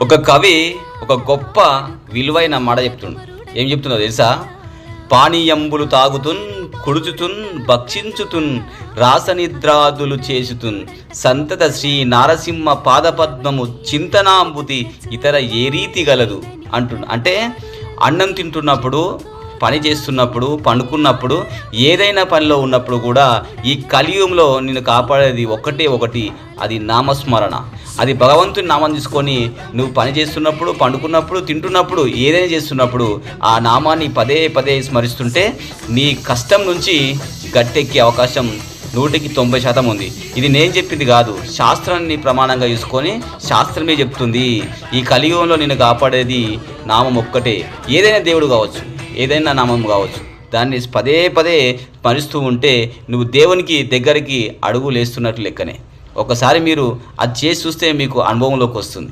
ఒక కవి ఒక గొప్ప విలువైన మాట చెప్తుండు. ఏం చెప్తుందో తెలుసా? పానీయంబులు తాగుతున్, కుడుచుతున్, భక్షించుతున్, రాసనిద్రాదులు చేసుతున్, సంతత శ్రీ నారసింహ పాదపద్మము చింతనాంబుతి ఇతర ఏ రీతి గలదు అంటే అన్నం తింటున్నప్పుడు, పని చేస్తున్నప్పుడు, పండుకున్నప్పుడు, ఏదైనా పనిలో ఉన్నప్పుడు కూడా ఈ కలియుగంలో నిన్ను కాపాడేది ఒకటి, అది నామస్మరణ. అది భగవంతుని నామం తీసుకొని నువ్వు పని చేస్తున్నప్పుడు, పండుకున్నప్పుడు, తింటున్నప్పుడు, ఏదైనా చేస్తున్నప్పుడు ఆ నామాన్ని పదే పదే స్మరిస్తుంటే నీ కష్టం నుంచి గట్టెక్కే అవకాశం 100% ఉంది. ఇది నేను చెప్పింది కాదు, శాస్త్రాన్ని ప్రమాణంగా తీసుకొని శాస్త్రమే చెప్తుంది. ఈ కలియుగంలో నిన్ను కాపాడేది నామం ఒక్కటే. ఏదైనా దేవుడు కావచ్చు, ఏదైనా నామం కావచ్చు, దాన్ని పదే పదే స్మరిస్తూ ఉంటే నువ్వు దేవునికి దగ్గరికి అడుగులేస్తున్నట్లు లెక్కనే. ఒకసారి మీరు అది చేసి చూస్తే మీకు అనుభవంలోకి వస్తుంది.